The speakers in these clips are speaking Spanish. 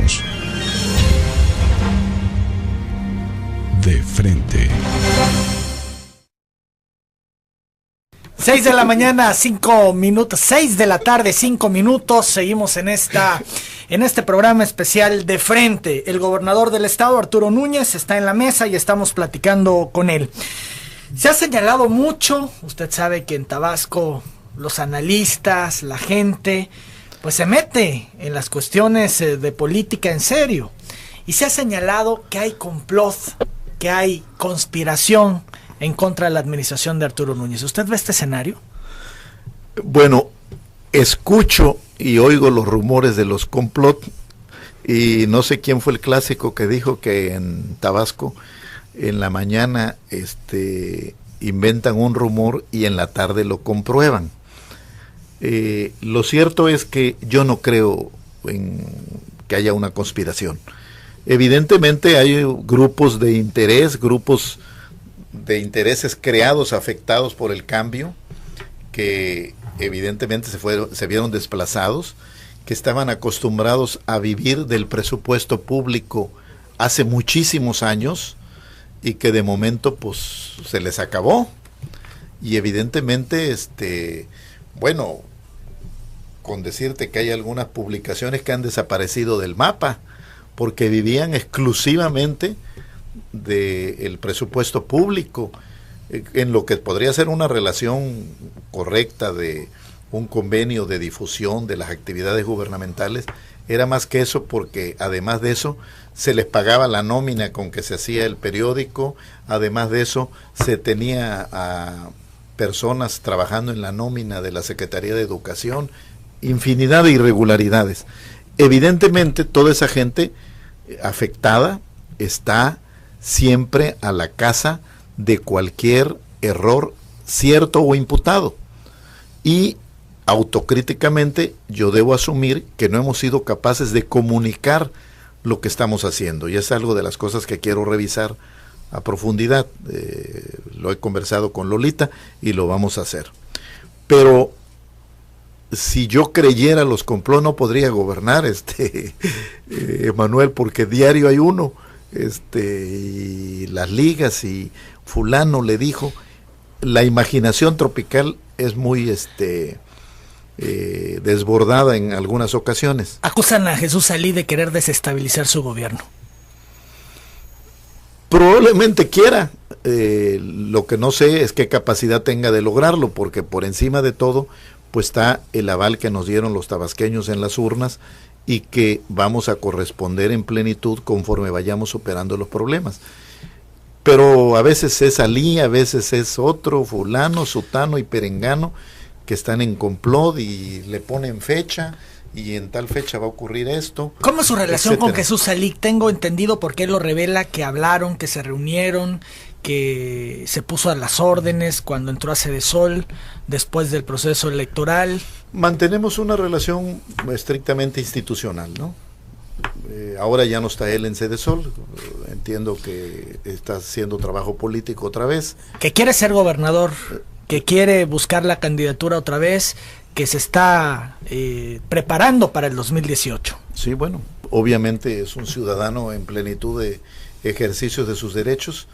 Continuamos. De frente. 6 de la mañana, 5 minutos, 6 de la tarde, 5 minutos. Seguimos en este programa especial De Frente. El gobernador del estado, Arturo Núñez, está en la mesa y estamos platicando con él. Se ha señalado mucho, usted sabe que en Tabasco los analistas, la gente, pues se mete en las cuestiones de política en serio. Y se ha señalado que hay complot, que hay conspiración en contra de la administración de Arturo Núñez. ¿Usted ve este escenario? Bueno, escucho y oigo los rumores de los complot, y no sé quién fue el clásico que dijo que en Tabasco en la mañana inventan un rumor y en la tarde lo comprueban. Lo cierto es que yo no creo en que haya una conspiración. Evidentemente hay grupos de interés, grupos de intereses creados, afectados por el cambio, que evidentemente se vieron desplazados, que estaban acostumbrados a vivir del presupuesto público hace muchísimos años y que de momento pues se les acabó. Y evidentemente bueno, con decirte que hay algunas publicaciones que han desaparecido del mapa porque vivían exclusivamente del presupuesto público, en lo que podría ser una relación correcta de un convenio de difusión de las actividades gubernamentales. Era más que eso, porque además de eso se les pagaba la nómina con que se hacía el periódico, además de eso se tenía a personas trabajando en la nómina de la Secretaría de Educación, infinidad de irregularidades. Evidentemente toda esa gente afectada está siempre a la caza de cualquier error cierto o imputado, y autocríticamente yo debo asumir que no hemos sido capaces de comunicar lo que estamos haciendo, y es algo de las cosas que quiero revisar a profundidad. Lo he conversado con Lolita y lo vamos a hacer, pero si yo creyera los complot no podría gobernar, Manuel, porque diario hay uno, y las ligas, y fulano le dijo. La imaginación tropical es muy desbordada en algunas ocasiones. Acusan a Jesús Salí de querer desestabilizar su gobierno. Probablemente quiera, lo que no sé es qué capacidad tenga de lograrlo, porque por encima de todo pues está el aval que nos dieron los tabasqueños en las urnas, y que vamos a corresponder en plenitud conforme vayamos superando los problemas. Pero a veces es Alí, a veces es otro, fulano, sutano y perengano, que están en complot y le ponen fecha, y en tal fecha va a ocurrir esto. ¿Cómo es su relación etcétera con Jesús Salí? Tengo entendido, porque él lo revela, que hablaron, que se reunieron, que se puso a las órdenes cuando entró a Sedesol después del proceso electoral. Mantenemos una relación estrictamente institucional, ¿no? Ahora ya no está él en Sedesol, entiendo que está haciendo trabajo político otra vez. Que quiere ser gobernador, que quiere buscar la candidatura otra vez, que se está preparando para el 2018. Sí, bueno, obviamente es un ciudadano en plenitud de ejercicios de sus derechos.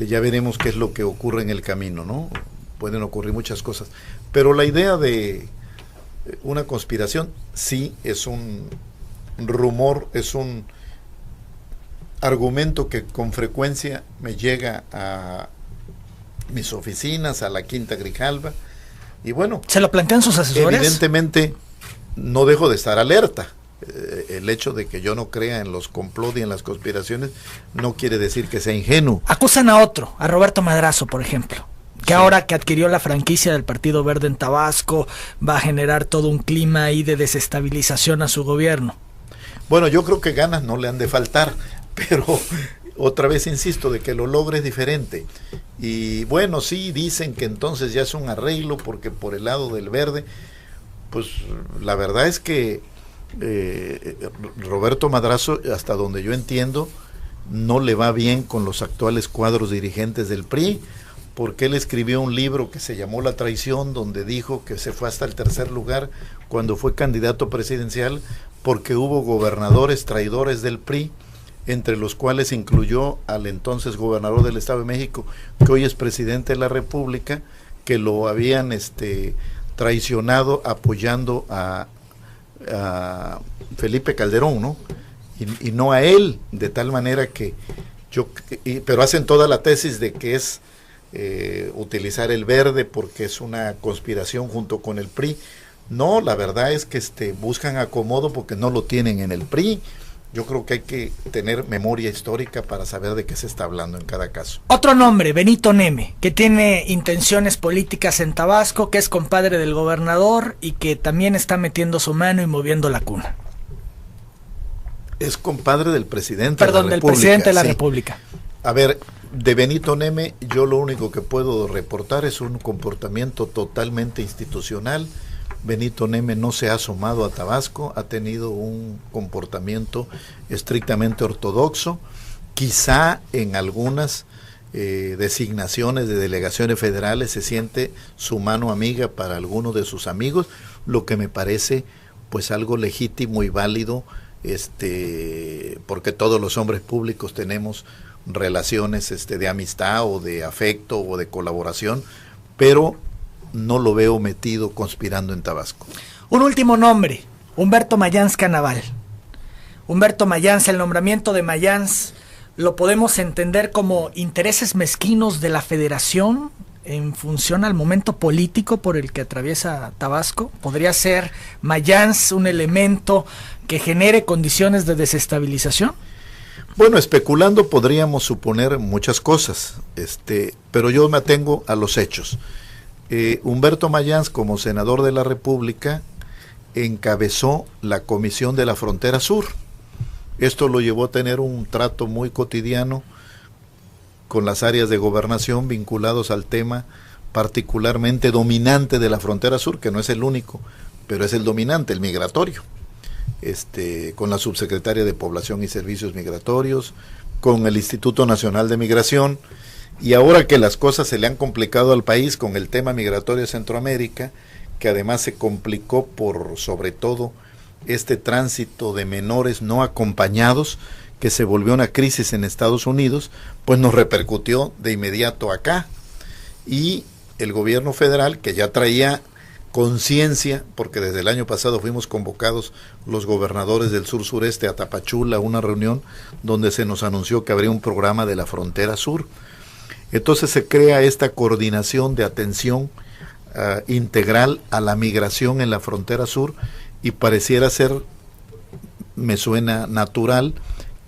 Ya veremos qué es lo que ocurre en el camino, ¿no? Pueden ocurrir muchas cosas, pero la idea de una conspiración sí es un rumor, es un argumento que con frecuencia me llega a mis oficinas, a la Quinta Grijalva, y bueno, ¿se lo plantean sus asesores? Evidentemente no dejo de estar alerta. El hecho de que yo no crea en los complot y en las conspiraciones no quiere decir que sea ingenuo. Acusan a otro, a Roberto Madrazo, por ejemplo, que sí, ahora que adquirió la franquicia del Partido Verde en Tabasco, va a generar todo un clima ahí de desestabilización a su gobierno. Bueno, yo creo que ganas no le han de faltar, pero otra vez insisto, de que lo logre es diferente. Y bueno, sí, dicen que entonces ya es un arreglo, porque por el lado del Verde, pues la verdad es que Roberto Madrazo, hasta donde yo entiendo, no le va bien con los actuales cuadros dirigentes del PRI, porque él escribió un libro que se llamó La Traición, donde dijo que se fue hasta el tercer lugar cuando fue candidato presidencial, porque hubo gobernadores traidores del PRI, entre los cuales incluyó al entonces gobernador del Estado de México, que hoy es presidente de la República, que lo habían traicionado apoyando a Felipe Calderón, ¿no? Y no a él, de tal manera que pero hacen toda la tesis de que es utilizar el verde porque es una conspiración junto con el PRI. No, la verdad es que buscan acomodo porque no lo tienen en el PRI. Yo creo que hay que tener memoria histórica para saber de qué se está hablando en cada caso. Otro nombre, Benito Neme, que tiene intenciones políticas en Tabasco, que es compadre del gobernador y que también está metiendo su mano y moviendo la cuna. Es compadre del presidente de la República. Del presidente de la República. A ver, de Benito Neme, yo lo único que puedo reportar es un comportamiento totalmente institucional. Benito Neme no se ha asomado a Tabasco, ha tenido un comportamiento estrictamente ortodoxo, quizá en algunas designaciones de delegaciones federales se siente su mano amiga para algunos de sus amigos, lo que me parece pues algo legítimo y válido, porque todos los hombres públicos tenemos relaciones de amistad o de afecto o de colaboración, pero no lo veo metido conspirando en Tabasco. Un último nombre, Humberto Mayans Canaval. Humberto Mayans, el nombramiento de Mayans, ¿lo podemos entender como intereses mezquinos de la federación en función al momento político por el que atraviesa Tabasco? ¿Podría ser Mayans un elemento que genere condiciones de desestabilización? Bueno, especulando podríamos suponer muchas cosas, pero yo me atengo a los hechos. Humberto Mayans, como senador de la República, encabezó la Comisión de la Frontera Sur. Esto lo llevó a tener un trato muy cotidiano con las áreas de gobernación vinculados al tema particularmente dominante de la Frontera Sur, que no es el único, pero es el dominante, el migratorio. Con la subsecretaria de Población y Servicios Migratorios, con el Instituto Nacional de Migración. Y ahora que las cosas se le han complicado al país con el tema migratorio de Centroamérica, que además se complicó por sobre todo este tránsito de menores no acompañados, que se volvió una crisis en Estados Unidos, pues nos repercutió de inmediato acá. Y el gobierno federal, que ya traía conciencia, porque desde el año pasado fuimos convocados los gobernadores del sur-sureste a Tapachula, una reunión donde se nos anunció que habría un programa de la Frontera Sur. Entonces se crea esta coordinación de atención integral a la migración en la Frontera Sur, y pareciera ser, me suena natural,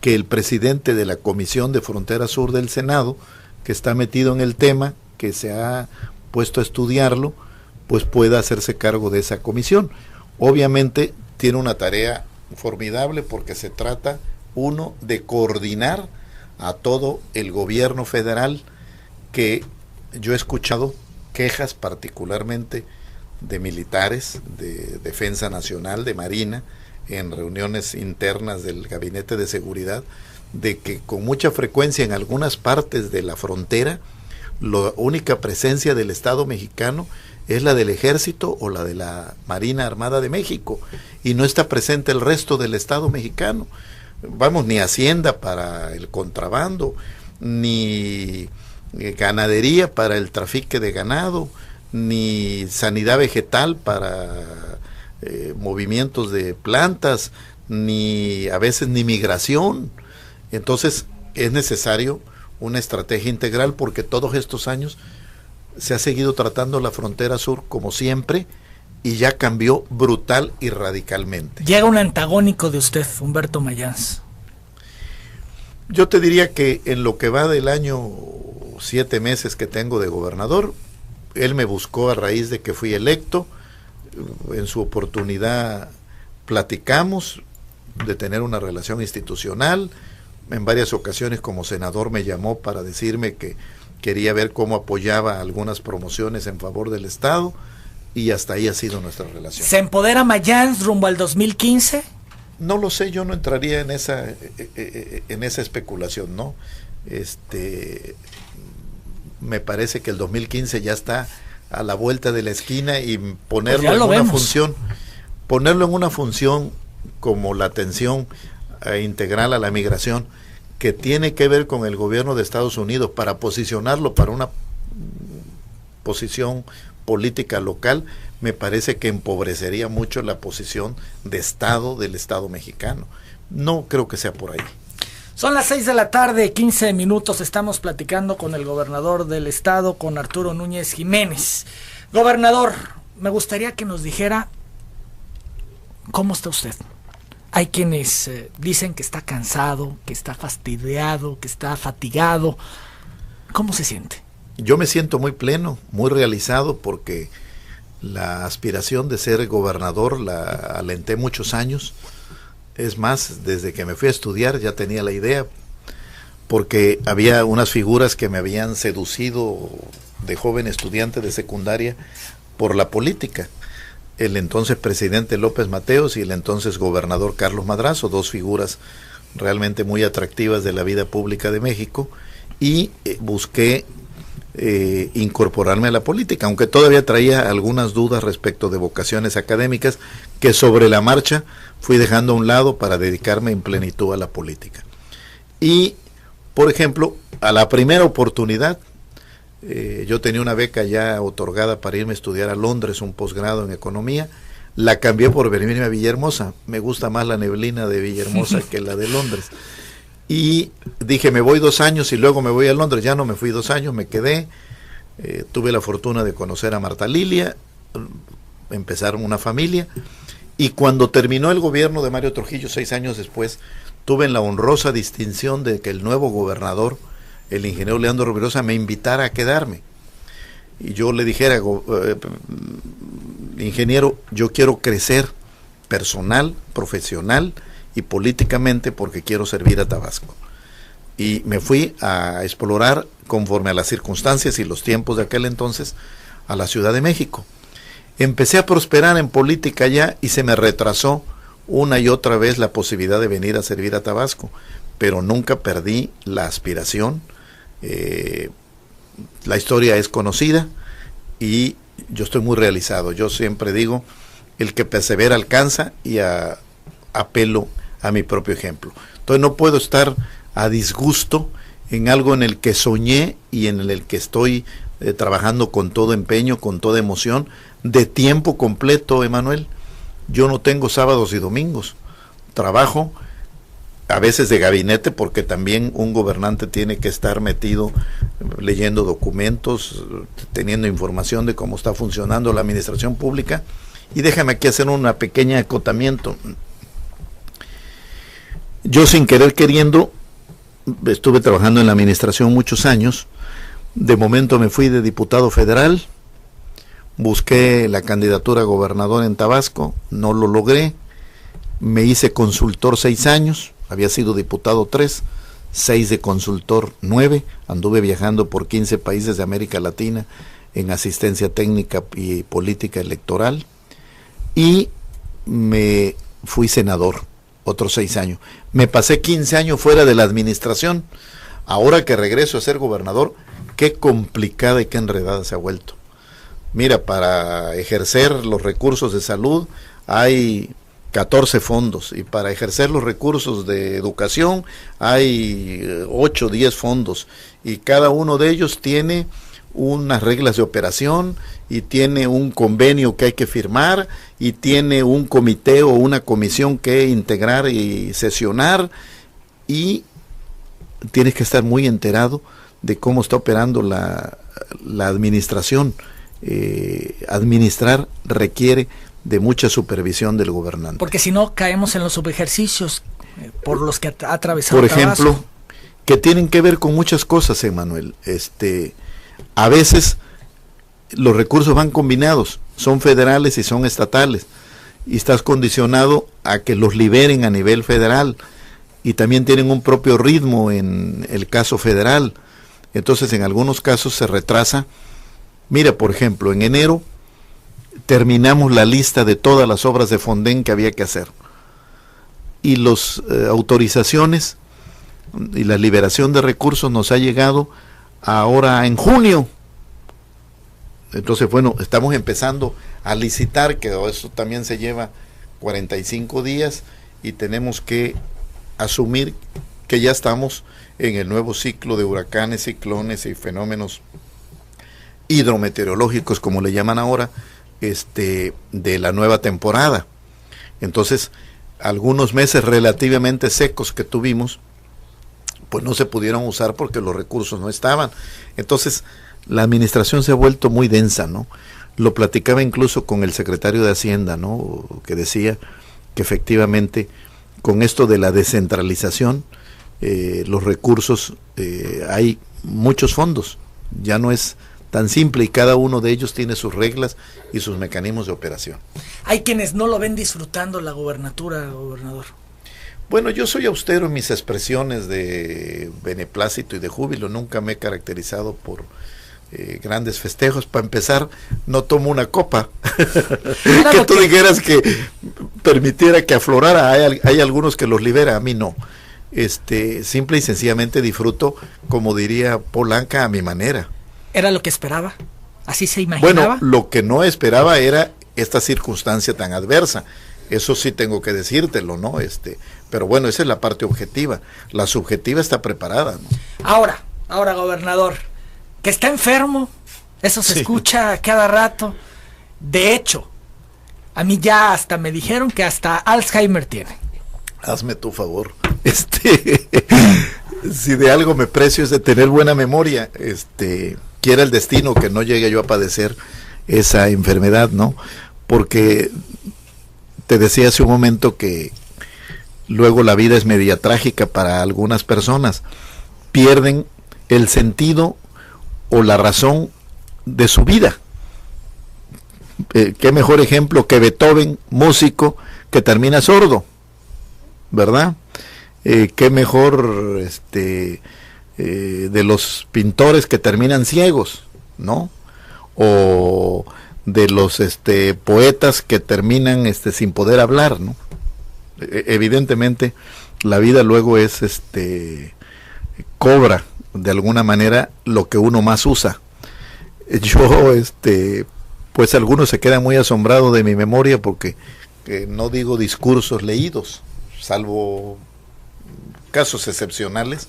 que el presidente de la Comisión de Frontera Sur del Senado, que está metido en el tema, que se ha puesto a estudiarlo, pues pueda hacerse cargo de esa comisión. Obviamente tiene una tarea formidable porque se trata, uno, de coordinar a todo el gobierno federal, que yo he escuchado quejas particularmente de militares, de Defensa Nacional, de Marina, en reuniones internas del Gabinete de Seguridad, de que con mucha frecuencia en algunas partes de la frontera, la única presencia del Estado mexicano es la del Ejército o la de la Marina Armada de México, y no está presente el resto del Estado mexicano. Vamos, ni Hacienda para el contrabando, ni ganadería para el trafique de ganado, ni sanidad vegetal para movimientos de plantas, ni a veces ni migración. Entonces es necesario una estrategia integral, porque todos estos años se ha seguido tratando la Frontera Sur como siempre, y ya cambió brutal y radicalmente. Llega un antagónico de usted, Humberto Mayans. Yo te diría que en lo que va del año 7 meses que tengo de gobernador, él me buscó a raíz de que fui electo. En su oportunidad platicamos de tener una relación institucional. En varias ocasiones como senador me llamó para decirme que quería ver cómo apoyaba algunas promociones en favor del Estado, y hasta ahí ha sido nuestra relación. ¿Se empodera Mayans rumbo al 2015? No lo sé, yo no entraría en esa especulación, ¿no? Me parece que el 2015 ya está a la vuelta de la esquina, y ponerlo en una función como la atención integral a la migración, que tiene que ver con el gobierno de Estados Unidos para posicionarlo para una posición política local, me parece que empobrecería mucho la posición de Estado del Estado mexicano. No creo que sea por ahí. Son las 6 de la tarde, 15 minutos, estamos platicando con el gobernador del estado, con Arturo Núñez Jiménez. Gobernador, me gustaría que nos dijera cómo está usted. Hay quienes dicen que está cansado, que está fastidiado, que está fatigado. ¿Cómo se siente? Yo me siento muy pleno, muy realizado, porque la aspiración de ser gobernador la alenté muchos años. Es más, desde que me fui a estudiar ya tenía la idea, porque había unas figuras que me habían seducido de joven estudiante de secundaria por la política. El entonces presidente López Mateos y el entonces gobernador Carlos Madrazo, dos figuras realmente muy atractivas de la vida pública de México, y busqué incorporarme a la política, aunque todavía traía algunas dudas respecto de vocaciones académicas que sobre la marcha fui dejando a un lado para dedicarme en plenitud a la política. Y, por ejemplo, a la primera oportunidad, yo tenía una beca ya otorgada para irme a estudiar a Londres, un posgrado en economía, la cambié por venirme a Villahermosa. Me gusta más la neblina de Villahermosa que la de Londres. Y dije, me voy 2 años y luego me voy a Londres. Ya no me fui 2 años, me quedé. Tuve la fortuna de conocer a Marta Lilia, empezaron una familia. Y cuando terminó el gobierno de Mario Trujillo, 6 años después, tuve la honrosa distinción de que el nuevo gobernador, el ingeniero Leandro Rovirosa, me invitara a quedarme. Y yo le dijera, ingeniero, yo quiero crecer personal, profesional y políticamente porque quiero servir a Tabasco. Y me fui a explorar, conforme a las circunstancias y los tiempos de aquel entonces, a la Ciudad de México. Empecé a prosperar en política ya y se me retrasó una y otra vez la posibilidad de venir a servir a Tabasco, pero nunca perdí la aspiración. La historia es conocida y yo estoy muy realizado. Yo siempre digo, el que persevera alcanza, y apelo a mi propio ejemplo. Entonces no puedo estar a disgusto en algo en el que soñé y en el que estoy trabajando con todo empeño, con toda emoción, de tiempo completo, Emanuel. Yo no tengo sábados y domingos. Trabajo a veces de gabinete, porque también un gobernante tiene que estar metido leyendo documentos, teniendo información de cómo está funcionando la administración pública. Y déjame aquí hacer un pequeño acotamiento. Yo, sin querer queriendo, estuve trabajando en la administración muchos años. De momento me fui de diputado federal, busqué la candidatura a gobernador en Tabasco, no lo logré. Me hice consultor 6 años, había sido diputado 3, 6 de consultor 9, anduve viajando por 15 países de América Latina en asistencia técnica y política electoral, y me fui senador otros 6 años. Me pasé 15 años fuera de la administración. Ahora que regreso a ser gobernador, qué complicada y qué enredada se ha vuelto. Mira, para ejercer los recursos de salud hay 14 fondos, y para ejercer los recursos de educación hay 8 o 10 fondos, y cada uno de ellos tiene unas reglas de operación y tiene un convenio que hay que firmar y tiene un comité o una comisión que integrar y sesionar, y tienes que estar muy enterado de cómo está operando la administración. Administrar requiere de mucha supervisión del gobernante. Porque si no, caemos en los subejercicios por los que ha atravesado. Por ejemplo, que tienen que ver con muchas cosas, Emanuel. A veces los recursos van combinados, son federales y son estatales, y estás condicionado a que los liberen a nivel federal, y también tienen un propio ritmo en el caso federal. Entonces, en algunos casos se retrasa. Mira, por ejemplo, en enero terminamos la lista de todas las obras de Fonden que había que hacer, y las autorizaciones y la liberación de recursos nos ha llegado ahora en junio. Entonces, bueno, estamos empezando a licitar, que eso también se lleva 45 días y tenemos que asumir que ya estamos en el nuevo ciclo de huracanes, ciclones y fenómenos hidrometeorológicos, como le llaman ahora, de la nueva temporada. Entonces, algunos meses relativamente secos que tuvimos, pues no se pudieron usar porque los recursos no estaban. Entonces, la administración se ha vuelto muy densa, ¿no? Lo platicaba incluso con el secretario de Hacienda, ¿no? Que decía que efectivamente con esto de la descentralización, los recursos, hay muchos fondos, ya no es tan simple y cada uno de ellos tiene sus reglas y sus mecanismos de operación. Hay quienes no lo ven disfrutando la gobernatura, gobernador. Bueno, yo soy austero en mis expresiones de beneplácito y de júbilo, nunca me he caracterizado por grandes festejos. Para empezar, no tomo una copa claro que tú dijeras que permitiera que aflorara. Hay algunos que los libera, a mí no. Simple y sencillamente disfruto, como diría Polanca, a mi manera. ¿Era lo que esperaba? ¿Así se imaginaba? Bueno, lo que no esperaba era esta circunstancia tan adversa. Eso sí tengo que decírtelo, ¿no? Pero bueno, esa es la parte objetiva. La subjetiva está preparada, ¿no? Ahora, gobernador, que está enfermo, eso se escucha cada rato. De hecho, a mí ya hasta me dijeron que hasta Alzheimer tiene. Hazme tu favor. Si de algo me precio es de tener buena memoria, quiera el destino que no llegue yo a padecer esa enfermedad, ¿no? Porque te decía hace un momento que luego la vida es media trágica para algunas personas. Pierden el sentido o la razón de su vida. Qué mejor ejemplo que Beethoven, músico, que termina sordo, ¿verdad? Qué mejor de los pintores que terminan ciegos, ¿no? O de los poetas que terminan sin poder hablar, ¿no? Evidentemente la vida luego es cobra de alguna manera lo que uno más usa. Yo pues algunos se quedan muy asombrados de mi memoria porque no digo discursos leídos, salvo casos excepcionales.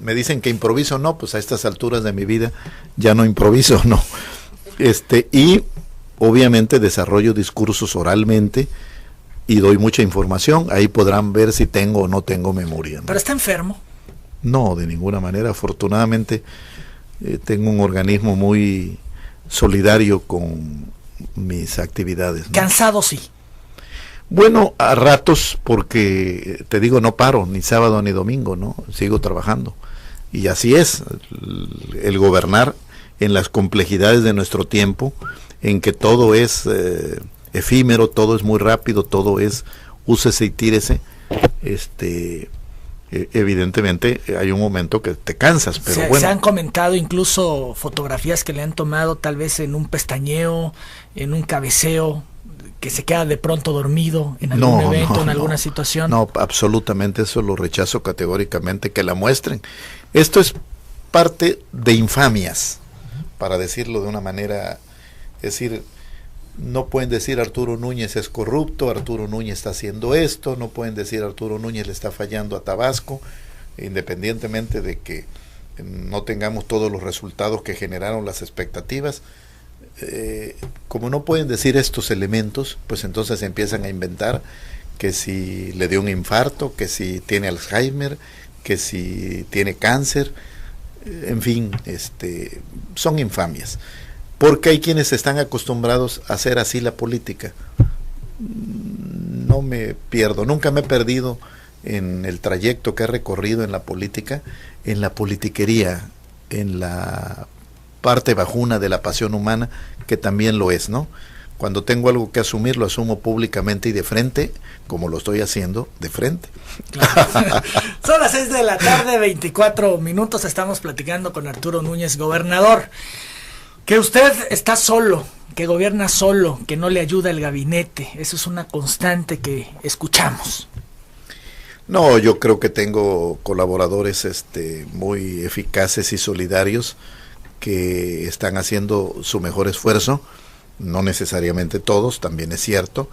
Me dicen que improviso, no, pues a estas alturas de mi vida ya no improviso, no. Y obviamente desarrollo discursos oralmente y doy mucha información. Ahí podrán ver si tengo o no tengo memoria, ¿no? ¿Pero está enfermo? No, de ninguna manera. Afortunadamente tengo un organismo muy solidario con mis actividades, ¿no? ¿Cansado sí? Bueno, a ratos, porque te digo, no paro ni sábado ni domingo, ¿no? Sigo trabajando. Y así es, el gobernar en las complejidades de nuestro tiempo, en que todo es efímero, todo es muy rápido, todo es úsese y tírese, evidentemente hay un momento que te cansas, pero bueno. Se han comentado incluso fotografías que le han tomado tal vez en un pestañeo, en un cabeceo, que se queda de pronto dormido en algún evento, en alguna situación. No, absolutamente, eso lo rechazo categóricamente, que la muestren. Esto es parte de infamias, para decirlo de una manera, es decir, no pueden decir Arturo Núñez es corrupto, Arturo Núñez está haciendo esto, no pueden decir Arturo Núñez le está fallando a Tabasco, independientemente de que no tengamos todos los resultados que generaron las expectativas. Como no pueden decir estos elementos, pues entonces empiezan a inventar que si le dio un infarto, que si tiene Alzheimer, que si tiene cáncer, en fin, son infamias, porque hay quienes están acostumbrados a hacer así la política. No me pierdo, nunca me he perdido en el trayecto que he recorrido en la política, en la politiquería, en la parte bajuna de la pasión humana, que también lo es, ¿no? Cuando tengo algo que asumir, lo asumo públicamente y de frente, como lo estoy haciendo, de frente. Claro. Son las 6 de la tarde, 24 minutos, estamos platicando con Arturo Núñez, gobernador. Que usted está solo, que gobierna solo, que no le ayuda el gabinete, eso es una constante que escuchamos. No, yo creo que tengo colaboradores muy eficaces y solidarios que están haciendo su mejor esfuerzo no necesariamente todos, también es cierto.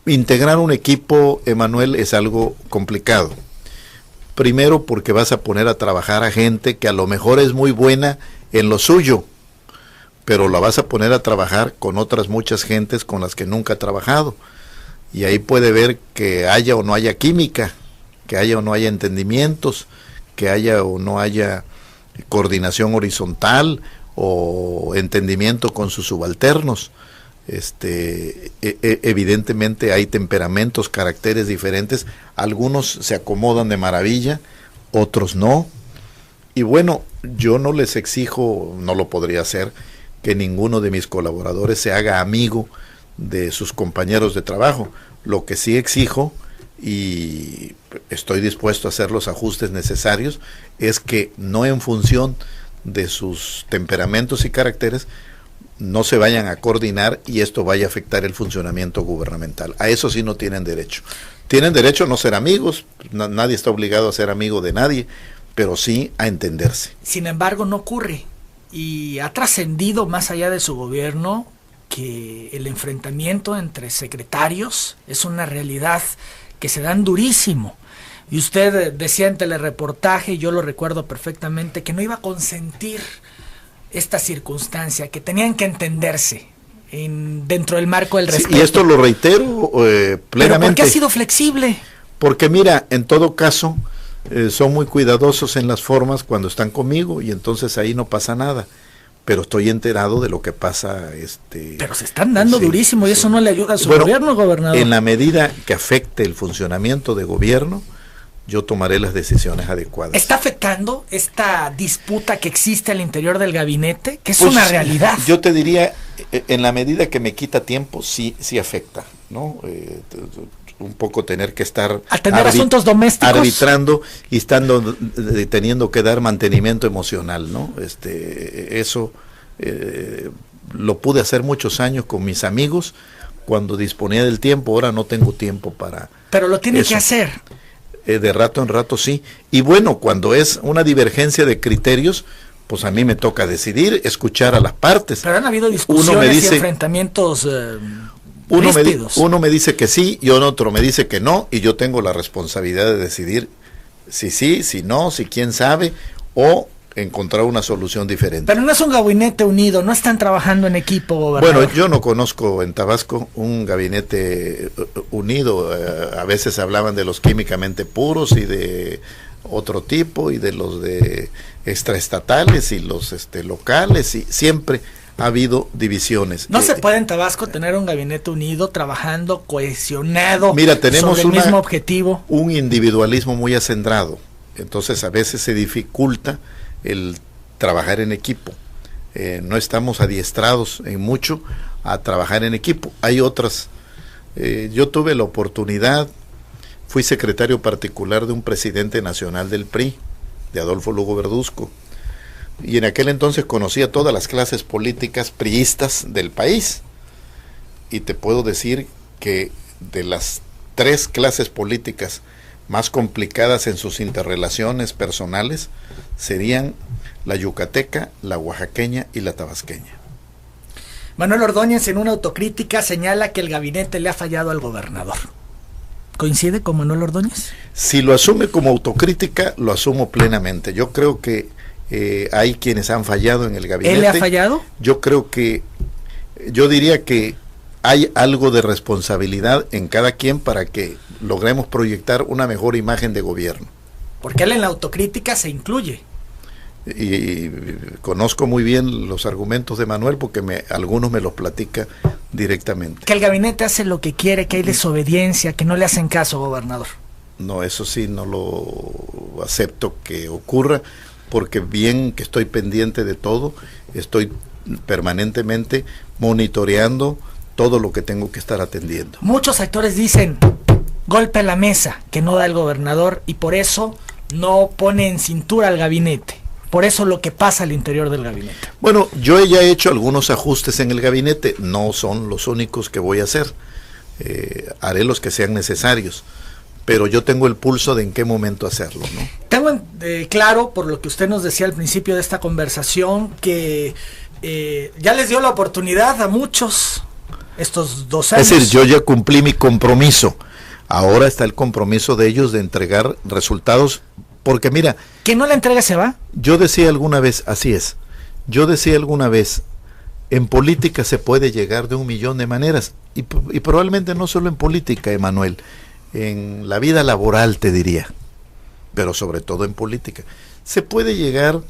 Integrar un equipo, Emanuel, es algo complicado. Primero porque vas a poner a trabajar a gente que a lo mejor es muy buena en lo suyo, pero la vas a poner a trabajar con otras muchas gentes con las que nunca ha trabajado. Y ahí puede ver que haya o no haya química, que haya o no haya entendimientos, que haya o no haya coordinación horizontal o entendimiento con sus subalternos. Evidentemente hay temperamentos, caracteres diferentes, algunos se acomodan de maravilla, otros no. Y bueno, yo no les exijo, no lo podría hacer, que ninguno de mis colaboradores se haga amigo de sus compañeros de trabajo. Lo que sí exijo, y estoy dispuesto a hacer los ajustes necesarios, es que no en función de sus temperamentos y caracteres no se vayan a coordinar y esto vaya a afectar el funcionamiento gubernamental. A eso sí no tienen derecho. Tienen derecho a no ser amigos, nadie está obligado a ser amigo de nadie, pero sí a entenderse. Sin embargo, no ocurre, y ha trascendido más allá de su gobierno que el enfrentamiento entre secretarios es una realidad que se dan durísimo. Y usted decía en telereportaje, y yo lo recuerdo perfectamente, que no iba a consentir esta circunstancia, que tenían que entenderse dentro del marco del respeto. Sí, y esto lo reitero plenamente. ¿Pero por qué ha sido flexible? Porque mira, en todo caso, son muy cuidadosos en las formas cuando están conmigo y entonces ahí no pasa nada. Pero estoy enterado de lo que pasa. Pero se están dando durísimo y eso no le ayuda a su gobierno, gobernador. En la medida que afecte el funcionamiento de gobierno, yo tomaré las decisiones adecuadas. ¿Está afectando esta disputa que existe al interior del gabinete? Que es una realidad. Yo te diría, en la medida que me quita tiempo, sí afecta, ¿no? Un poco tener que estar atender asuntos domésticos, arbitrando y teniendo que dar mantenimiento emocional, ¿no? Eso lo pude hacer muchos años con mis amigos cuando disponía del tiempo. Ahora no tengo tiempo para. Pero lo tiene que hacer. De rato en rato sí. Y bueno, cuando es una divergencia de criterios, pues a mí me toca decidir, escuchar a las partes. Pero han habido discusiones y enfrentamientos. Uno me dice que sí y otro me dice que no, y yo tengo la responsabilidad de decidir si sí, si no, si quién sabe, o encontrar una solución diferente. Pero no es un gabinete unido, no están trabajando en equipo, gobernador. Bueno, yo no conozco en Tabasco un gabinete unido. A veces hablaban de los químicamente puros y de otro tipo, y de los de extraestatales y los locales, y siempre ha habido divisiones. No se puede en Tabasco tener un gabinete unido, trabajando, cohesionado, mira, tenemos sobre el mismo objetivo. Un individualismo muy acendrado, entonces a veces se dificulta el trabajar en equipo. No estamos adiestrados en mucho a trabajar en equipo. Hay otras. Yo tuve la oportunidad, fui secretario particular de un presidente nacional del PRI, de Adolfo Lugo Verduzco, y en aquel entonces conocí a todas las clases políticas priistas del país, y te puedo decir que de las 3 clases políticas más complicadas en sus interrelaciones personales serían la yucateca, la oaxaqueña y la tabasqueña. Manuel Ordóñez, en una autocrítica, señala que el gabinete le ha fallado al gobernador. ¿Coincide con Manuel Ordóñez? Si lo asume como autocrítica, lo asumo plenamente. Yo creo que hay quienes han fallado en el gabinete. ¿Él le ha fallado? Yo diría que hay algo de responsabilidad en cada quien para que logremos proyectar una mejor imagen de gobierno. Porque él en la autocrítica se incluye. Y conozco muy bien los argumentos de Manuel porque algunos me los platica directamente. Que el gabinete hace lo que quiere, que hay desobediencia, que no le hacen caso, gobernador. No, eso sí no lo acepto que ocurra, porque bien que estoy pendiente de todo, estoy permanentemente monitoreando todo lo que tengo que estar atendiendo. Muchos actores dicen golpe a la mesa que no da el gobernador y por eso no pone en cintura al gabinete. Por eso lo que pasa al interior del gabinete. Bueno, yo ya he hecho algunos ajustes en el gabinete, no son los únicos que voy a hacer. Haré los que sean necesarios, pero yo tengo el pulso de en qué momento hacerlo, ¿no? Tengo claro, por lo que usted nos decía al principio de esta conversación, que ya les dio la oportunidad a muchos estos 2 años. Es decir, yo ya cumplí mi compromiso. Ahora está el compromiso de ellos de entregar resultados, porque mira... ¿Quien no la entrega se va? Yo decía alguna vez, así es, yo decía alguna vez, en política se puede llegar de 1.000.000 de maneras, y probablemente no solo en política, Emanuel, en la vida laboral te diría, pero sobre todo en política. Se puede llegar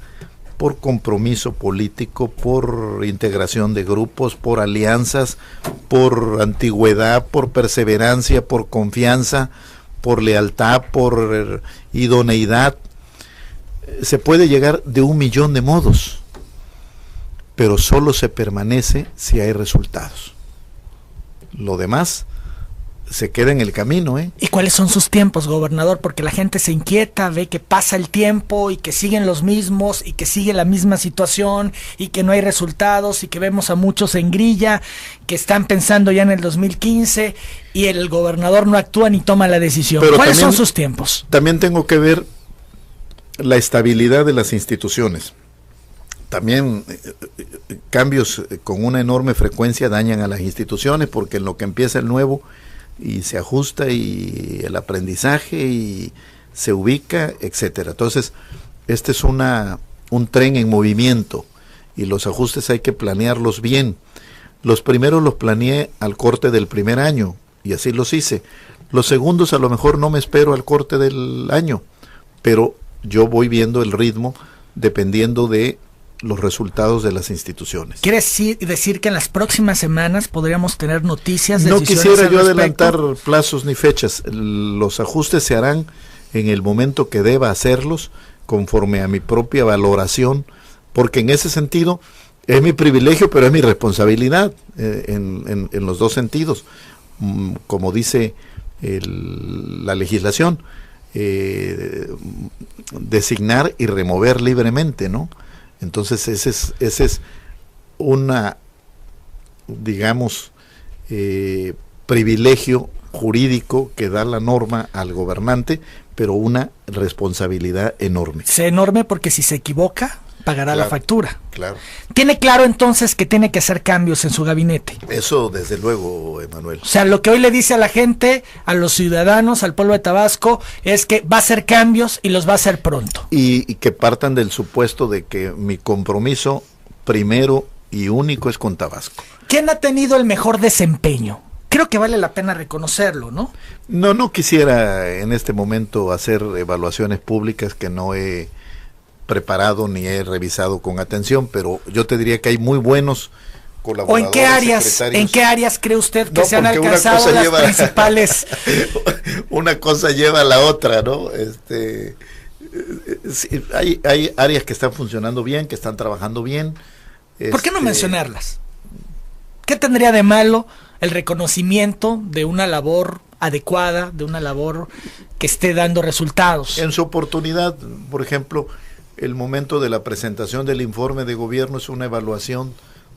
por compromiso político, por integración de grupos, por alianzas, por antigüedad, por perseverancia, por confianza, por lealtad, por idoneidad. Se puede llegar de 1.000.000 de modos, pero solo se permanece si hay resultados. Lo demás se queda en el camino, ¿eh? ¿Y cuáles son sus tiempos, gobernador? Porque la gente se inquieta, ve que pasa el tiempo y que siguen los mismos y que sigue la misma situación y que no hay resultados y que vemos a muchos en grilla que están pensando ya en el 2015 y el gobernador no actúa ni toma la decisión. Pero ¿Cuáles también, son sus tiempos? También tengo que ver la estabilidad de las instituciones. También cambios con una enorme frecuencia dañan a las instituciones, porque en lo que empieza el nuevo y se ajusta y el aprendizaje y se ubica, etcétera. Entonces, este es un tren en movimiento y los ajustes hay que planearlos bien. Los primeros los planeé al corte del primer año y así los hice. Los segundos a lo mejor no me espero al corte del año, pero yo voy viendo el ritmo dependiendo de los resultados de las instituciones. ¿Quiere decir que en las próximas semanas podríamos tener noticias? No quisiera yo adelantar plazos ni fechas. Los ajustes se harán en el momento que deba hacerlos, conforme a mi propia valoración, porque en ese sentido es mi privilegio, pero es mi responsabilidad en los dos sentidos. Como dice la legislación, designar y remover libremente, ¿no? Entonces ese es una, digamos, privilegio jurídico que da la norma al gobernante, pero una responsabilidad enorme. Es enorme porque si se equivoca, pagará la factura. Claro. ¿Tiene claro entonces que tiene que hacer cambios en su gabinete? Eso desde luego, Emanuel. O sea, lo que hoy le dice a la gente, a los ciudadanos, al pueblo de Tabasco, es que va a hacer cambios y los va a hacer pronto. Y que partan del supuesto de que mi compromiso primero y único es con Tabasco. ¿Quién ha tenido el mejor desempeño? Creo que vale la pena reconocerlo, ¿no? No quisiera en este momento hacer evaluaciones públicas que no he preparado ni he revisado con atención, pero yo te diría que hay muy buenos colaboradores. ¿O en qué áreas cree usted que se han alcanzado las principales? Una cosa lleva a la otra, ¿no? Sí, hay áreas que están funcionando bien, que están trabajando bien. ¿Por qué no mencionarlas? ¿Qué tendría de malo el reconocimiento de una labor adecuada, de una labor que esté dando resultados? En su oportunidad, por ejemplo, el momento de la presentación del informe de gobierno es una evaluación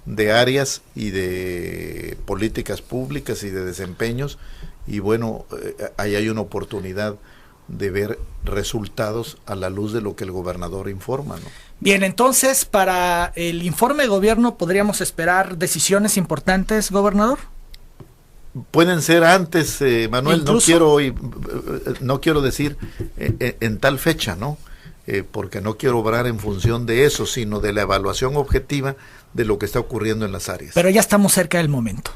de áreas y de políticas públicas y de desempeños, y bueno, ahí hay una oportunidad de ver resultados a la luz de lo que el gobernador informa, ¿no? Bien, entonces, para el informe de gobierno, ¿podríamos esperar decisiones importantes, gobernador? Pueden ser antes, Manuel. ¿Incluso? No quiero decir en tal fecha, ¿no? Porque no quiero obrar en función de eso, sino de la evaluación objetiva de lo que está ocurriendo en las áreas. Pero ya estamos cerca del momento.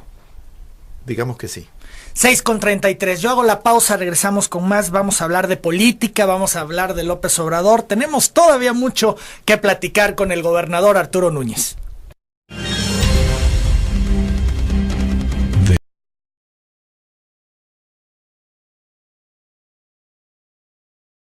Digamos que sí. 6:33. Yo hago la pausa, regresamos con más. Vamos a hablar de política, vamos a hablar de López Obrador. Tenemos todavía mucho que platicar con el gobernador Arturo Núñez.